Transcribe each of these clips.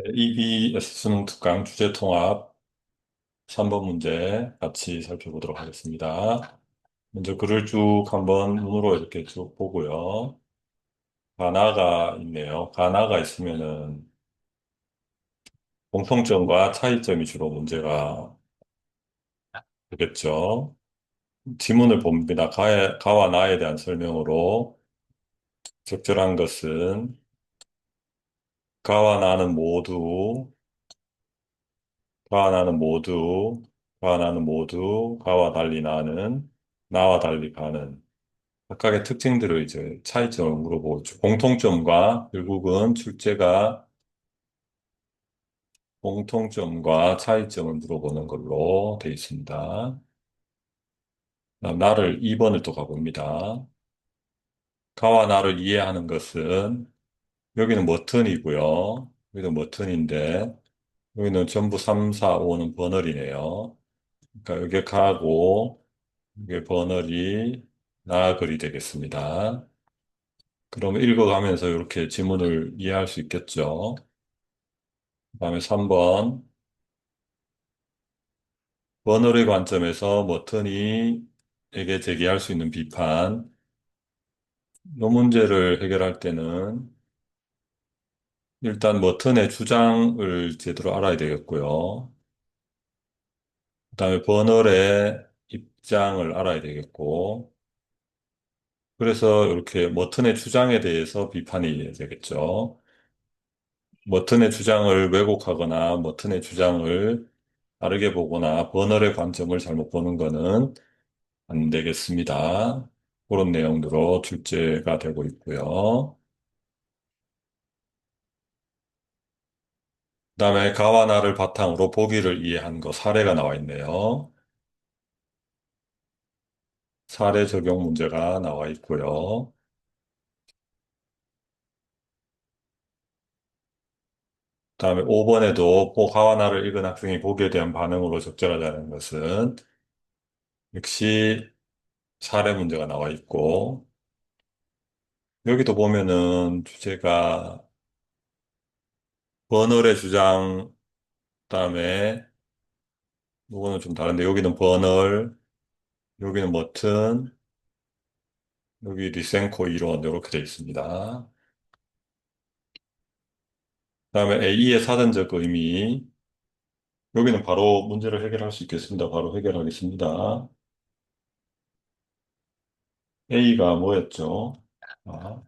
EBS 수능 특강 주제 통합 3번 문제 같이 살펴보도록 하겠습니다. 먼저 글을 쭉 한번 눈으로 이렇게 쭉 보고요. 가나가 있네요. 가나가 있으면은 공통점과 차이점이 주로 문제가 되겠죠. 지문을 봅니다. 가와 나에 대한 설명으로 적절한 것은 가와 나는 모두, 가와 나는 모두, 가와 나는 모두, 가와 달리 나는, 나와 달리 가는 각각의 특징들을 이제 차이점을 물어보고 공통점과 결국은 출제가 공통점과 차이점을 물어보는 걸로 되어 있습니다. 그다음 나를 2번을 또 가봅니다. 가와 나를 이해하는 것은 여기는 머튼이고요. 여기는 머튼인데 여기는 전부 3, 4, 5는 버널이네요. 그러니까 여기 가고 이게 버널이 나글이 되겠습니다. 그러면 읽어가면서 이렇게 지문을 이해할 수 있겠죠. 그다음에 3번 버널의 관점에서 머터니에게 제기할 수 있는 비판. 이 문제를 해결할 때는 일단 머턴의 주장을 제대로 알아야 되겠고요. 그다음에 버널의 입장을 알아야 되겠고. 그래서 이렇게 머턴의 주장에 대해서 비판이 되겠죠. 머턴의 주장을 왜곡하거나 머턴의 주장을 다르게 보거나 버널의 관점을 잘못 보는 거는 안 되겠습니다. 그런 내용으로 출제가 되고 있고요. 그다음에 가와 나를 바탕으로 보기를 이해한 거 사례가 나와 있네요. 사례 적용 문제가 나와 있고요. 그다음에 5번에도 가와 나를 읽은 학생이 보기에 대한 반응으로 적절하다는 것은 역시 사례 문제가 나와 있고 여기도 보면은 주제가 버널의 주장 그다음에 이거는 좀 다른데 여기는 버널 여기는 머튼 여기 리센코 이론 이렇게 되어 있습니다. 그다음에 A의 사전적 의미 여기는 바로 문제를 해결할 수 있겠습니다. 바로 해결하겠습니다. A가 뭐였죠? 아,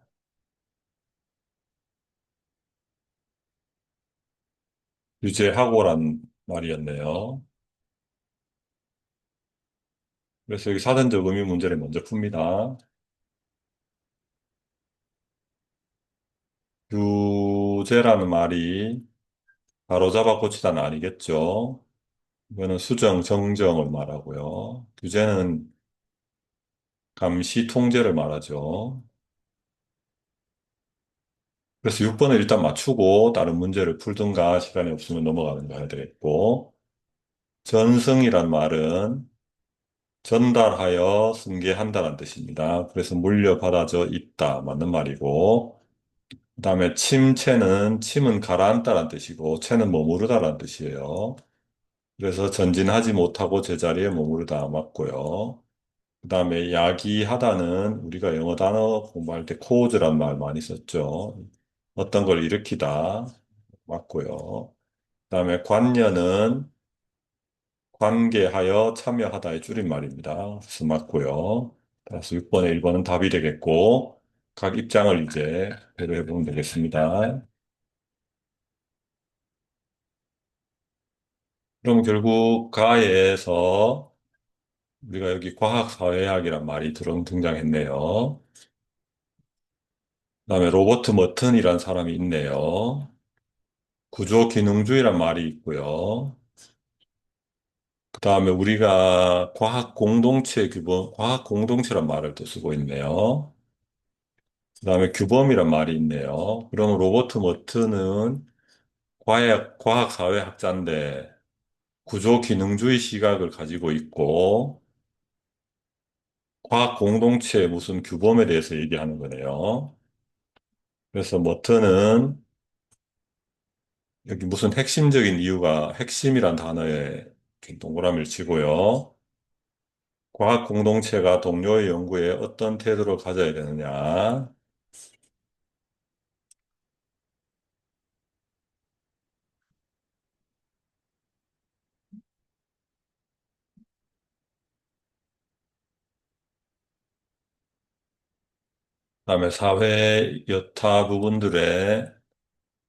유죄하고란 말이었네요. 그래서 여기 사전적 의미 문제를 먼저 풉니다. 유죄라는 말이 바로잡아 고치다는 아니겠죠? 이거는 수정, 정정을 말하고요. 유죄는 감시, 통제를 말하죠. 그래서 6번을 일단 맞추고 다른 문제를 풀든가 시간이 없으면 넘어가는 거 해야 되겠고, 전승이란 말은 전달하여 승계한다는 뜻입니다. 그래서 물려받아져 있다. 맞는 말이고, 그다음에 침은 가라앉다는 뜻이고, 채는 머무르다라는 뜻이에요. 그래서 전진하지 못하고 제자리에 머무르다 맞고요. 그다음에 야기하다는 우리가 영어 단어 공부할 때 코즈란 말 많이 썼죠. 어떤 걸 일으키다 맞고요. 그다음에 관여는 관계하여 참여하다의 줄임말입니다. 그래서 맞고요. 따라서 6번에 1번은 답이 되겠고 각 입장을 이제 배려해 보면 되겠습니다. 그럼 결국 가에서 우리가 여기 과학사회학이란 말이 등장했네요. 그다음에 로버트 머튼이란 사람이 있네요. 구조기능주의란 말이 있고요. 그다음에 우리가 과학 공동체란 말을 또 쓰고 있네요. 그다음에 규범이란 말이 있네요. 그럼 로버트 머튼은 과학사회학자인데 구조기능주의 시각을 가지고 있고 과학 공동체의 무슨 규범에 대해서 얘기하는 거네요. 그래서 머튼은 여기 무슨 핵심적인 이유가 핵심이란 단어에 이렇게 동그라미를 치고요. 과학 공동체가 동료의 연구에 어떤 태도를 가져야 되느냐. 그다음에 사회 여타 부분들의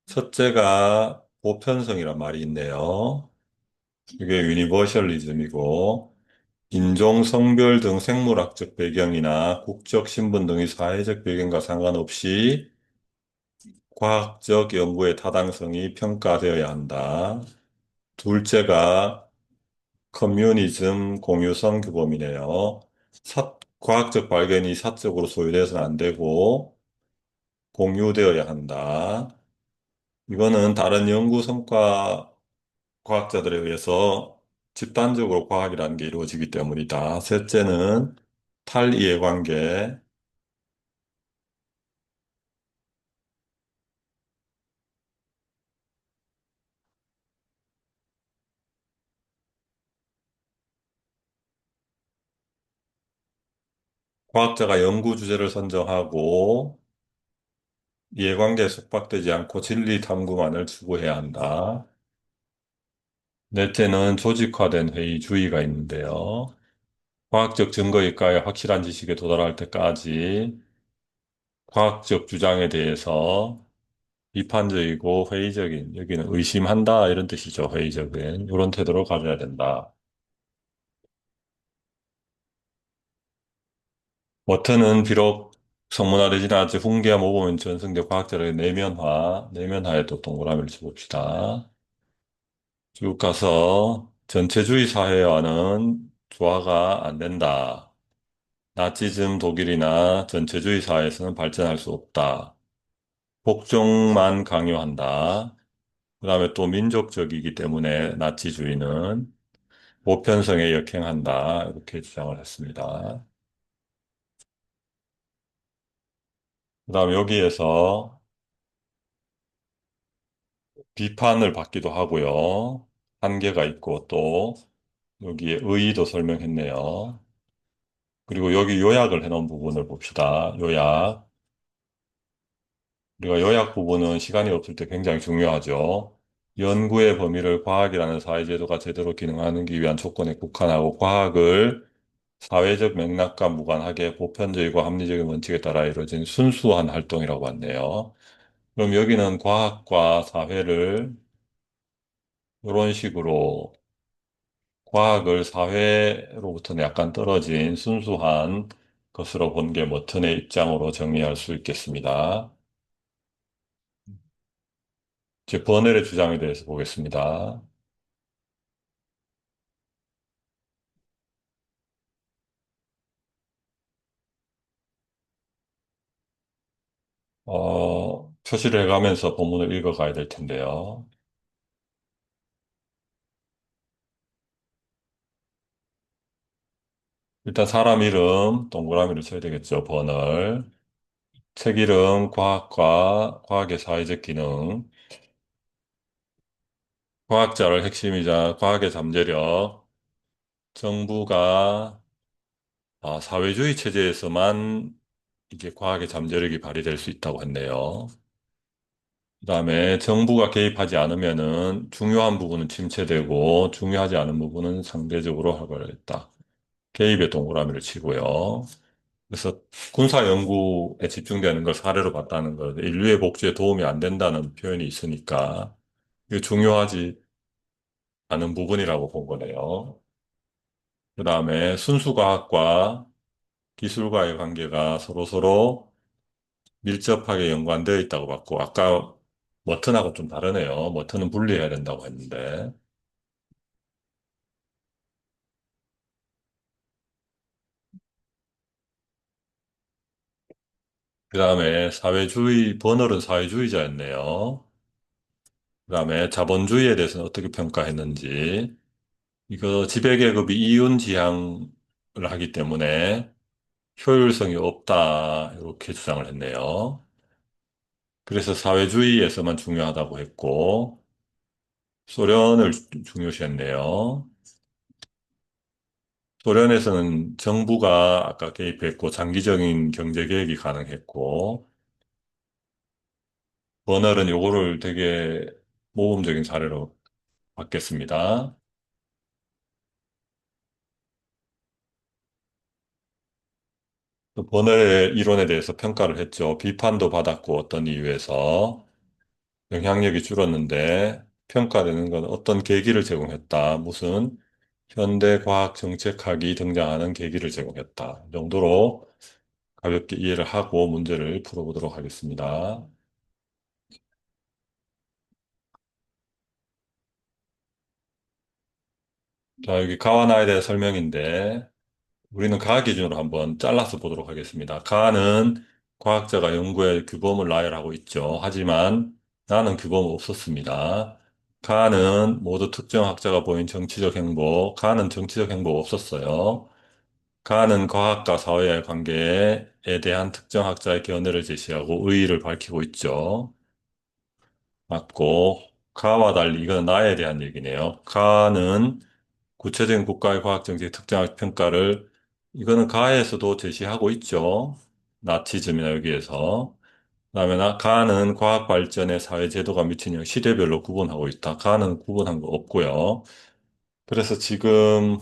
첫째가 보편성이란 말이 있네요. 이게 유니버셜리즘이고 인종, 성별 등 생물학적 배경이나 국적, 신분 등의 사회적 배경과 상관없이 과학적 연구의 타당성이 평가되어야 한다. 둘째가 커뮤니즘 공유성 규범이네요. 과학적 발견이 사적으로 소유돼서는 안 되고 공유되어야 한다. 이거는 다른 연구 성과 과학자들에 의해서 집단적으로 과학이라는 게 이루어지기 때문이다. 셋째는 탈이해관계. 과학자가 연구 주제를 선정하고 이해관계에 속박되지 않고 진리 탐구만을 추구해야 한다. 넷째는 조직화된 회의주의가 있는데요. 과학적 증거일까요? 확실한 지식에 도달할 때까지 과학적 주장에 대해서 비판적이고 회의적인, 여기는 의심한다 이런 뜻이죠. 회의적인 이런 태도를 가져야 된다. 워터는 비록 성문화되지는 않지 훈계와 모범인 전승대 과학자의 내면화에 또 동그라미를 쳐봅시다. 쭉 가서 전체주의 사회와는 조화가 안 된다. 나치즘 독일이나 전체주의 사회에서는 발전할 수 없다. 복종만 강요한다. 그다음에 또 민족적이기 때문에 나치주의는 보편성에 역행한다. 이렇게 주장을 했습니다. 그다음에 여기에서 비판을 받기도 하고요. 한계가 있고 또 여기에 의의도 설명했네요. 그리고 여기 요약을 해놓은 부분을 봅시다. 요약. 우리가 요약 부분은 시간이 없을 때 굉장히 중요하죠. 연구의 범위를 과학이라는 사회제도가 제대로 기능하기 위한 조건에 국한하고 과학을 사회적 맥락과 무관하게 보편적이고 합리적인 원칙에 따라 이루어진 순수한 활동이라고 했네요. 그럼 여기는 과학과 사회를 이런 식으로 과학을 사회로부터는 약간 떨어진 순수한 것으로 본 게 머튼의 입장으로 정리할 수 있겠습니다. 이제 버넬의 주장에 대해서 보겠습니다. 표시를 해가면서 본문을 읽어가야 될 텐데요. 일단 사람 이름 동그라미를 쳐야 되겠죠. 버널. 책 이름 과학과 과학의 사회적 기능. 과학자를 핵심이자 과학의 잠재력. 정부가 사회주의 체제에서만 이게 과학의 잠재력이 발휘될 수 있다고 했네요. 그다음에 정부가 개입하지 않으면은 중요한 부분은 침체되고 중요하지 않은 부분은 상대적으로 활발했다. 개입의 동그라미를 치고요. 그래서 군사 연구에 집중되는 걸 사례로 봤다는 것, 인류의 복지에 도움이 안 된다는 표현이 있으니까 이게 중요하지 않은 부분이라고 본 거네요. 그다음에 순수과학과 기술과의 관계가 서로서로 밀접하게 연관되어 있다고 봤고, 아까 머튼하고 좀 다르네요. 머튼은 분리해야 된다고 했는데. 그 다음에 버널은 사회주의자였네요. 그 다음에 자본주의에 대해서는 어떻게 평가했는지. 이거 지배계급이 이윤지향을 하기 때문에 효율성이 없다. 이렇게 주장을 했네요. 그래서 사회주의에서만 중요하다고 했고, 소련을 중요시했네요. 소련에서는 정부가 아까 개입했고 장기적인 경제 계획이 가능했고 버널은 요거를 되게 모범적인 사례로 받겠습니다. 또 버널의 이론에 대해서 평가를 했죠. 비판도 받았고 어떤 이유에서 영향력이 줄었는데 평가되는 건 어떤 계기를 제공했다. 무슨 현대 과학 정책학이 등장하는 계기를 제공했다. 이 정도로 가볍게 이해를 하고 문제를 풀어보도록 하겠습니다. 자, 여기 가와나에 대해 설명인데 우리는 가 기준으로 한번 잘라서 보도록 하겠습니다. 가는 과학자가 연구에 규범을 나열하고 있죠. 하지만 나는 규범 없었습니다. 가는 모두 특정 학자가 보인 정치적 행보, 가는 정치적 행보 없었어요. 가는 과학과 사회의 관계에 대한 특정 학자의 견해를 제시하고 의의를 밝히고 있죠. 맞고, 가와 달리 이건 나에 대한 얘기네요. 가는 구체적인 국가의 과학정책 특정학 평가를 이거는 가에서도 제시하고 있죠. 나치즘이나 여기에서. 그다음에 가는 과학 발전에 사회 제도가 미치는 영향 시대별로 구분하고 있다. 가는 구분한 거 없고요. 그래서 지금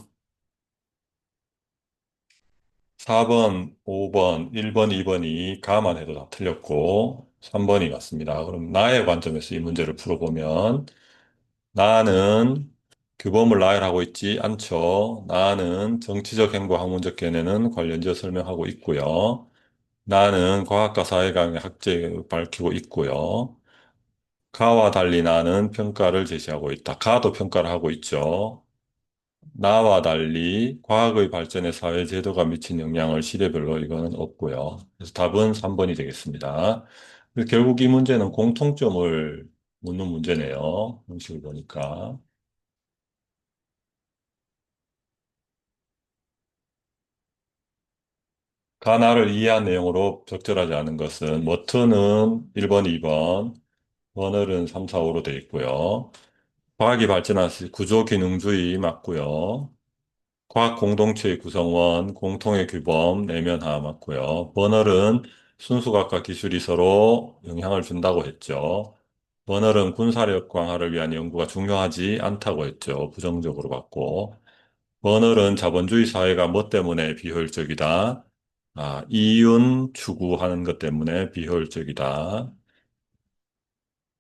4번, 5번, 1번, 2번이 가만 해도 다 틀렸고 3번이 맞습니다. 그럼 나의 관점에서 이 문제를 풀어보면 나는 규범을 나열하고 있지 않죠. 나는 정치적 행보 학문적 견해는 관련지어 설명하고 있고요. 나는 과학과 사회강의 학제를 밝히고 있고요. 가와 달리 나는 평가를 제시하고 있다. 가도 평가를 하고 있죠. 나와 달리 과학의 발전에 사회 제도가 미친 영향을 시대별로 이거는 없고요. 그래서 답은 3번이 되겠습니다. 그래서 결국 이 문제는 공통점을 묻는 문제네요. 형식을 보니까. 가나를 이해한 내용으로 적절하지 않은 것은 머트는 1번, 2번, 버널은 3, 4, 5로 되어 있고요. 과학이 발전한 시 구조기능주의 맞고요. 과학 공동체의 구성원, 공통의 규범, 내면화 맞고요. 버널은 순수과학과 기술이 서로 영향을 준다고 했죠. 버널은 군사력 강화를 위한 연구가 중요하지 않다고 했죠. 부정적으로 봤고. 버널은 자본주의 사회가 뭐 때문에 비효율적이다? 이윤 추구하는 것 때문에 비효율적이다.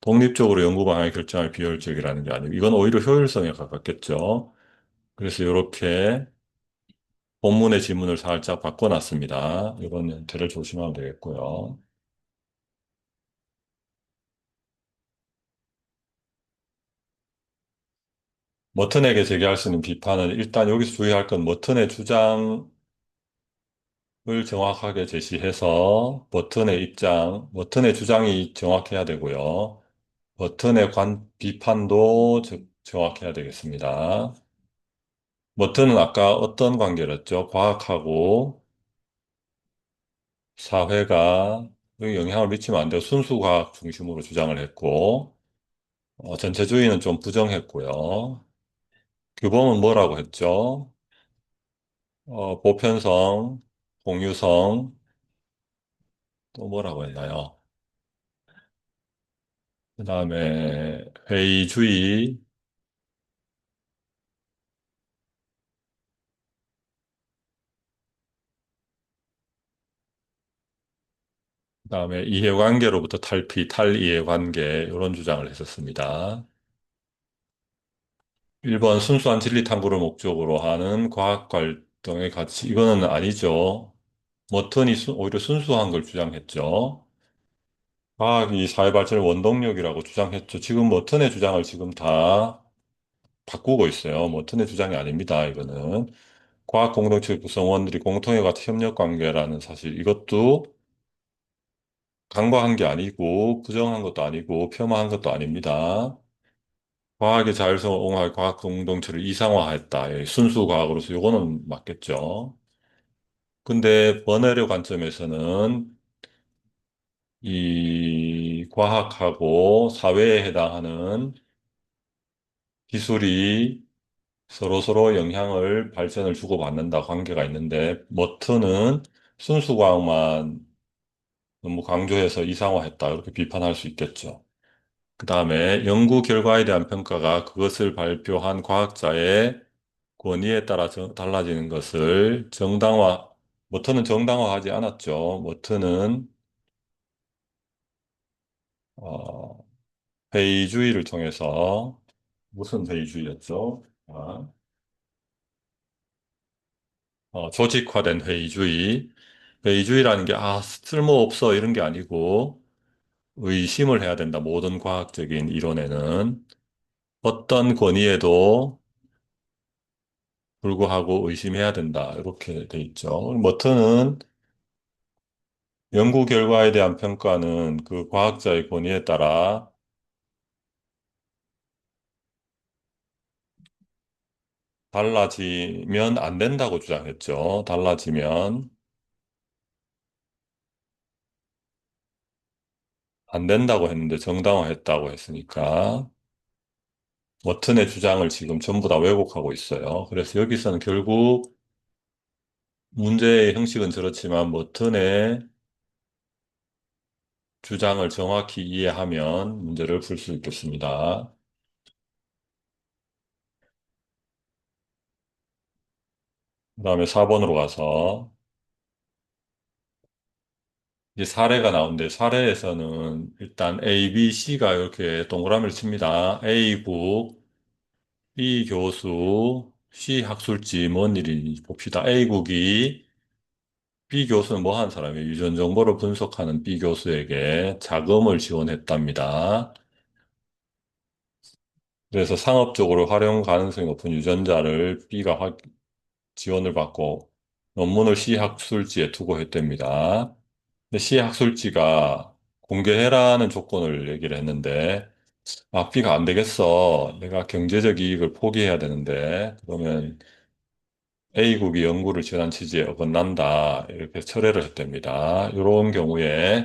독립적으로 연구 방향을 결정할 비효율적이라는 게 아니고, 이건 오히려 효율성에 가깝겠죠. 그래서 이렇게 본문의 지문을 살짝 바꿔놨습니다. 이건 대를 조심하면 되겠고요. 머튼에게 제기할 수 있는 비판은 일단 여기서 주의할 건 머튼의 주장을 정확하게 제시해서 머튼의 입장, 머튼의 주장이 정확해야 되고요. 머튼의 비판도 정확해야 되겠습니다. 머튼은 아까 어떤 관계를 했죠? 과학하고 사회가 여기 영향을 미치면 안 돼요. 순수 과학 중심으로 주장을 했고, 전체주의는 좀 부정했고요. 규범은 뭐라고 했죠? 보편성, 공유성, 또 뭐라고 했나요? 그 다음에 회의주의, 그 다음에 이해관계로부터 탈피, 탈이해관계, 이런 주장을 했었습니다. 1번 순수한 진리 탐구를 목적으로 하는 과학 활동의 가치, 이거는 아니죠. 머튼이 오히려 순수한 걸 주장했죠. 과학이 사회 발전의 원동력이라고 주장했죠. 지금 머튼의 주장을 지금 다 바꾸고 있어요. 머튼의 주장이 아닙니다. 이거는 과학 공동체 구성원들이 공통의 같은 협력 관계라는 사실 이것도 간과한 게 아니고 부정한 것도 아니고 폄하한 것도 아닙니다. 과학의 자율성을 옹호할 과학 공동체를 이상화했다. 순수 과학으로서 이거는 맞겠죠. 근데 버넬의 관점에서는 이 과학하고 사회에 해당하는 기술이 서로서로 영향을 발전을 주고받는다 관계가 있는데 머트는 순수과학만 너무 강조해서 이상화했다 이렇게 비판할 수 있겠죠. 그 다음에 연구 결과에 대한 평가가 그것을 발표한 과학자의 권위에 따라 달라지는 것을 머트는 정당화하지 않았죠. 머트는 어, 회의주의를 통해서 무슨 회의주의였죠? 조직화된 회의주의. 회의주의라는 게, 쓸모없어, 이런 게 아니고, 의심을 해야 된다. 모든 과학적인 이론에는. 어떤 권위에도 불구하고 의심해야 된다. 이렇게 돼 있죠. 머트는 연구 결과에 대한 평가는 그 과학자의 권위에 따라 달라지면 안 된다고 주장했죠. 달라지면 안 된다고 했는데 정당화했다고 했으니까 워튼의 주장을 지금 전부 다 왜곡하고 있어요. 그래서 여기서는 결국 문제의 형식은 저렇지만 워튼의 주장을 정확히 이해하면 문제를 풀 수 있겠습니다. 그다음에 4번으로 가서 이제 사례가 나오는데 사례에서는 일단 A, B, C가 이렇게 동그라미를 칩니다. A국, B 교수, C 학술지 뭔 일인지 봅시다. A국이 B 교수는 뭐 한 사람이에요? 유전 정보를 분석하는 B 교수에게 자금을 지원했답니다. 그래서 상업적으로 활용 가능성이 높은 유전자를 B가 지원을 받고 논문을 C 학술지에 투고했답니다. 근데 C 학술지가 공개해라는 조건을 얘기를 했는데, B가 안 되겠어. 내가 경제적 이익을 포기해야 되는데, 그러면 A국이 연구를 지원한 취지에 어긋난다. 이렇게 철회를 했답니다. 이런 경우에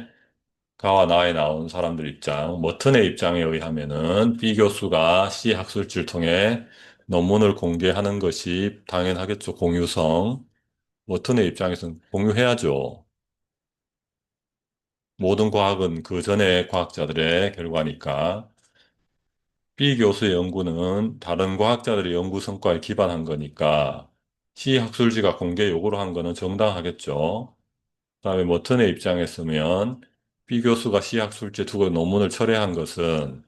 가와 나에 나온 사람들 입장, 머튼의 입장에 의하면은 B 교수가 C 학술지를 통해 논문을 공개하는 것이 당연하겠죠. 공유성. 머튼의 입장에서는 공유해야죠. 모든 과학은 그 전에 과학자들의 결과니까. B 교수의 연구는 다른 과학자들의 연구 성과에 기반한 거니까 C 학술지가 공개 요구를 한 거는 정당하겠죠. 그다음에 머튼의 입장에 서면 B 교수가 C 학술지에 두고 논문을 철회한 것은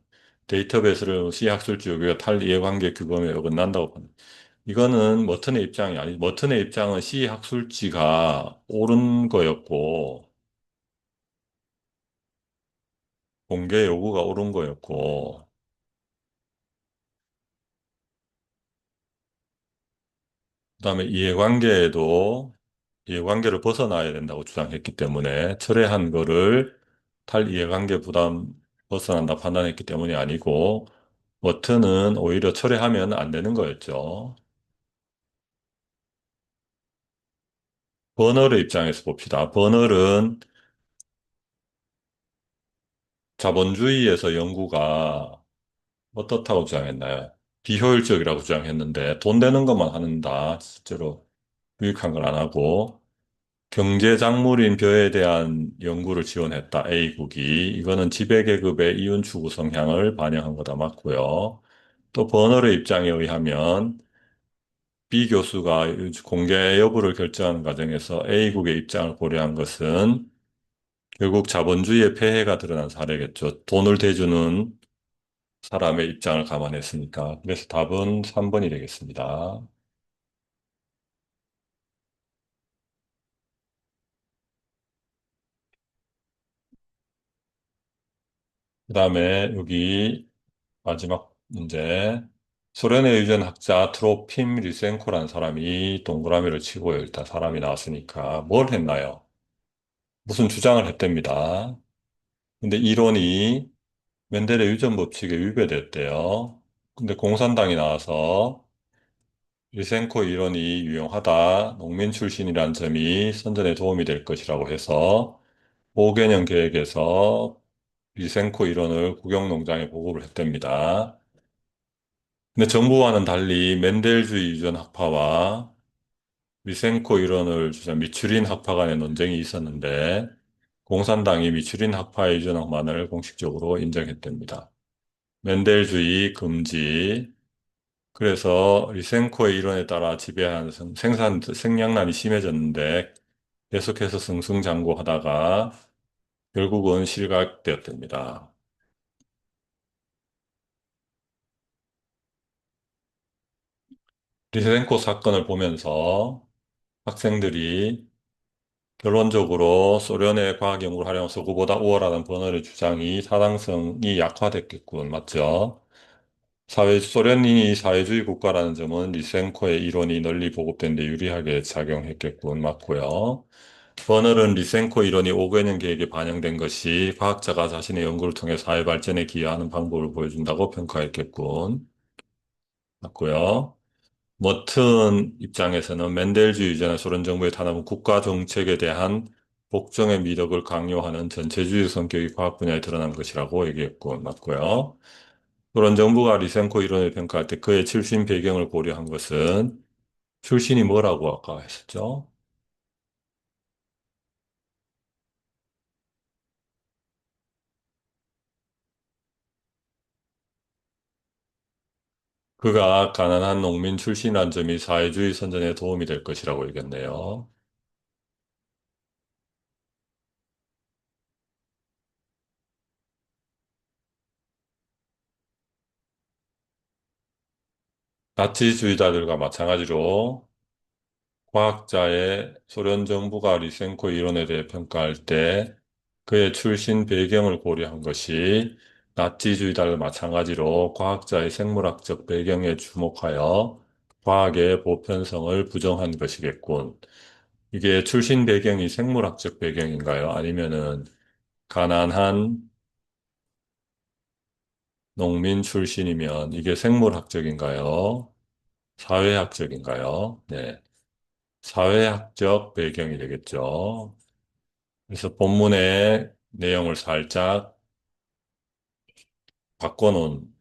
데이터베이스를 C 학술지 요구가 탈이해관계 규범에 어긋난다고 봅니다. 이거는 머튼의 입장이 아니, 머튼의 입장은 C 학술지가 옳은 거였고 공개 요구가 옳은 거였고 그다음에 이해관계를 벗어나야 된다고 주장했기 때문에 철회한 거를 탈이해관계 부담 벗어난다 판단했기 때문이 아니고 워트는 오히려 철회하면 안 되는 거였죠. 버널의 입장에서 봅시다. 버널은 자본주의에서 연구가 어떻다고 주장했나요? 비효율적이라고 주장했는데 돈 되는 것만 하는다. 실제로 유익한 걸 안 하고 경제 작물인 벼에 대한 연구를 지원했다. A국이. 이거는 지배계급의 이윤 추구 성향을 반영한 거다. 맞고요. 또 버널의 입장에 의하면 B 교수가 공개 여부를 결정하는 과정에서 A국의 입장을 고려한 것은 결국 자본주의의 폐해가 드러난 사례겠죠. 돈을 대주는 사람의 입장을 감안했으니까. 그래서 답은 3번이 되겠습니다. 그 다음에 여기 마지막 문제. 소련의 유전학자 트로핌 리센코라는 사람이 동그라미를 치고요. 일단 사람이 나왔으니까 뭘 했나요? 무슨 주장을 했답니다. 근데 이론이 멘델의 유전 법칙에 위배됐대요. 근데 공산당이 나와서 리센코 이론이 유용하다, 농민 출신이란 점이 선전에 도움이 될 것이라고 해서 5개년 계획에서 리센코 이론을 국영농장에 보고를 했답니다. 근데 정부와는 달리 멘델주의 유전 학파와 미센코 이론을 주장 미추린 학파 간의 논쟁이 있었는데 공산당이 미추린 학파의 유전학만을 공식적으로 인정했답니다. 멘델주의 금지. 그래서 리센코의 이론에 따라 지배한 생량난이 심해졌는데 계속해서 승승장구하다가 결국은 실각되었답니다. 리센코 사건을 보면서 학생들이 결론적으로 소련의 과학 연구를 하려면서 그보다 우월하다는 버너의 주장이 타당성이 약화됐겠군. 맞죠? 소련이 사회주의 국가라는 점은 리센코의 이론이 널리 보급된 데 유리하게 작용했겠군. 맞고요. 버널은 리센코 이론이 5개 년 계획에 반영된 것이 과학자가 자신의 연구를 통해 사회 발전에 기여하는 방법을 보여준다고 평가했겠군. 맞고요. 머튼 입장에서는 맨델주의자나 소련 정부의 탄압은 국가 정책에 대한 복종의 미덕을 강요하는 전체주의 성격이 과학 분야에 드러난 것이라고 얘기했고, 맞고요. 소련 정부가 리센코 이론을 평가할 때 그의 출신 배경을 고려한 것은 출신이 뭐라고 아까 했었죠? 그가 가난한 농민 출신이라는 점이 사회주의 선전에 도움이 될 것이라고 얘기했네요. 나치주의자들과 마찬가지로 과학자의 소련 정부가 리센코 이론에 대해 평가할 때 그의 출신 배경을 고려한 것이 나치주의자를 마찬가지로 과학자의 생물학적 배경에 주목하여 과학의 보편성을 부정한 것이겠군. 이게 출신 배경이 생물학적 배경인가요? 아니면은 가난한 농민 출신이면 이게 생물학적인가요? 사회학적인가요? 네. 사회학적 배경이 되겠죠. 그래서 본문의 내용을 살짝 바꿔놓은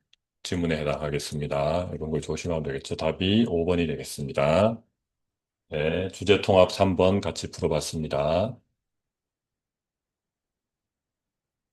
지문에 해당하겠습니다. 이런 걸 조심하면 되겠죠. 답이 5번이 되겠습니다. 네, 주제 통합 3번 같이 풀어봤습니다.